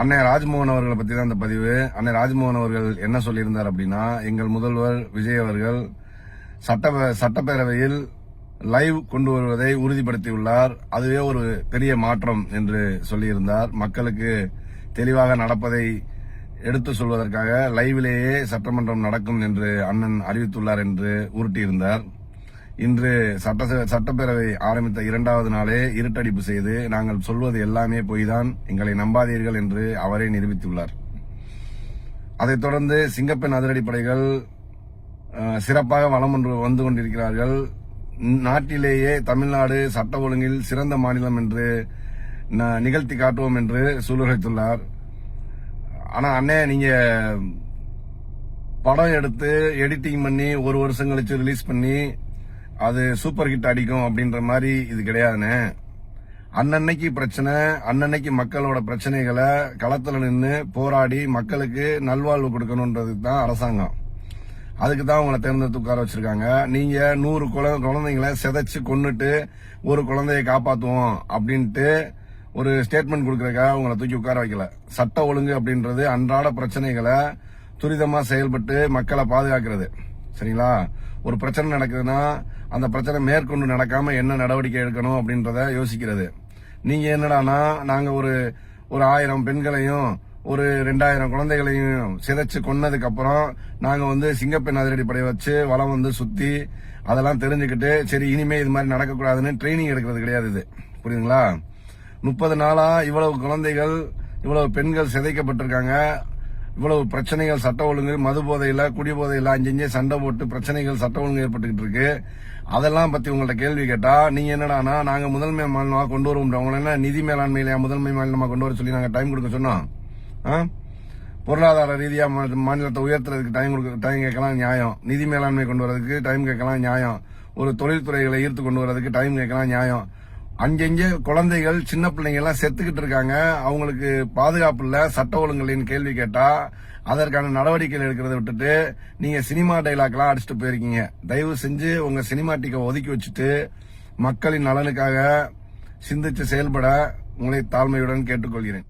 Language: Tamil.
அன்னை ராஜ்மோகன் அவர்களை பத்தி தான் இந்த பதிவு. அன்னை ராஜ்மோகன் அவர்கள் என்ன சொல்லியிருந்தார் அப்படின்னா, எங்கள் முதல்வர் விஜய் அவர்கள் சட்டப்பேரவையில் லைவ் கொண்டு வருவதை உறுதிப்படுத்தியுள்ளார். அதுவே ஒரு பெரிய மாற்றம் என்று சொல்லியிருந்தார். மக்களுக்கு தெளிவாக நடப்பதை எடுத்து சொல்வதற்காக லைவிலேயே சட்டமன்றம் நடக்கும் என்று அண்ணன் அறிவித்துள்ளார் என்று உருட்டியிருந்தார். இன்று சட்டப்பேரவை ஆரம்பித்த 2வது நாளே இருட்டடிப்பு செய்து நாங்கள் சொல்வது எல்லாமே பொய்தான், எங்களை நம்பாதீர்கள் என்று அவரே நிரூபித்துள்ளார். அதைத் தொடர்ந்து சிங்கப்பெண் அதிரடிப்படைகள் சிறப்பாக வலம் வந்து கொண்டிருக்கிறார்கள். நாட்டிலேயே தமிழ்நாடு சட்ட ஒழுங்கில் சிறந்த மாநிலம் என்று நிகழ்த்தி காட்டுவோம் என்று சூளுரைத்துள்ளார். ஆனா அண்ணே, நீங்க படம் எடுத்து எடிட்டிங் பண்ணி 1 வருஷம் கழிச்சு ரிலீஸ் பண்ணி அது சூப்பர் ஹிட் அடிக்கும் அப்படின்ற மாதிரி இது கிடையாதுண்ணே. அன்னன்னைக்கு பிரச்சனை, அன்னன்னைக்கு மக்களோட பிரச்சனைகளை களத்துல நின்று போராடி மக்களுக்கு நல்வாழ்வு கொடுக்கணும்ன்றதுக்கு தான் அரசாங்கம். அதுக்கு தான் உங்களை தேர்ந்தெடுத்து உட்கார வச்சிருக்காங்க. நீங்க 100 குழந்தைங்களை சிதைச்சு கொன்னுட்டு ஒரு குழந்தையை காப்பாத்துவோம் அப்படின்ட்டு ஒரு ஸ்டேட்மெண்ட் கொடுக்கறதுக்காக உங்களை தூக்கி உட்கார வைக்கல. சட்ட ஒழுங்கு அப்படின்றது அன்றாட பிரச்சனைகளை துரிதமா செயல்பட்டு மக்களை பாதுகாக்கிறது. சரிங்களா? ஒரு பிரச்சனை நடக்குதுன்னா அந்த பிரச்சனை மேற்கொண்டு நடக்காம என்ன நடவடிக்கை எடுக்கணும் அப்படின்றத யோசிக்கிறது. நீங்க என்னடானா, நாங்க ஒரு 1000 பெண்களையும் ஒரு 2000 குழந்தைகளையும் சிதைச்சு கொன்னதுக்கு அப்புறம் நாங்க சிங்கப்பெண் அதிரடிப்படை வச்சு வளம் சுத்தி அதெல்லாம் தெரிஞ்சுக்கிட்டு சரி இனிமே இது மாதிரி நடக்கக்கூடாதுன்னு ட்ரைனிங் எடுக்கிறது கிடையாது. இது புரியுதுங்களா? 30 நாளா இவ்வளவு குழந்தைகள், இவ்வளவு பெண்கள் சிதைக்கப்பட்டிருக்காங்க. இவ்வளவு பிரச்சனைகள் சட்ட ஒழுங்கு, மது போதையில, குடி போதையில அஞ்சஞ்சே சண்டை போட்டு பிரச்சனைகள் சட்ட ஒழுங்கு ஏற்பட்டுக்கிட்டு இருக்கு. அதெல்லாம் பத்தி உங்கள்ட்ட கேள்வி கேட்டா நீங்க என்னடானா, நாங்க முதன்மை மாநிலமா கொண்டு வருவோம். உங்களை என்ன நிதி மேலாண்மையில முதன்மை மாநிலமா கொண்டு வர சொல்லி நாங்க டைம் கொடுக்க சொன்னோம்? பொருளாதார ரீதியா மாநிலத்தை உயர்த்துறதுக்கு டைம் கேட்கலாம் நியாயம். நிதி மேலாண்மை கொண்டு வரதுக்கு டைம் கேட்கலாம் நியாயம். ஒரு தொழில்துறைகளை ஈர்த்து கொண்டு வரதுக்கு டைம் கேட்கலாம் நியாயம். அங்கெங்கே குழந்தைகள், சின்ன பிள்ளைங்க எல்லாம் செத்துக்கிட்டு இருக்காங்க. அவங்களுக்கு பாதுகாப்பு இல்ல, சட்ட ஒழுங்குகளின் கேள்வி கேட்டா அதற்கான நடவடிக்கைகள் எடுக்கிறத விட்டுட்டு நீங்க சினிமா டைலாக்லாம் அடிச்சுட்டு போயிருக்கீங்க. தயவு செஞ்சு உங்க சினிமாட்டிக்கை ஒதுக்கி வச்சுட்டு மக்களின் நலனுக்காக சிந்திச்சு செயல்பட உங்களை தாழ்மையுடன் கேட்டுக்கொள்கிறேன்.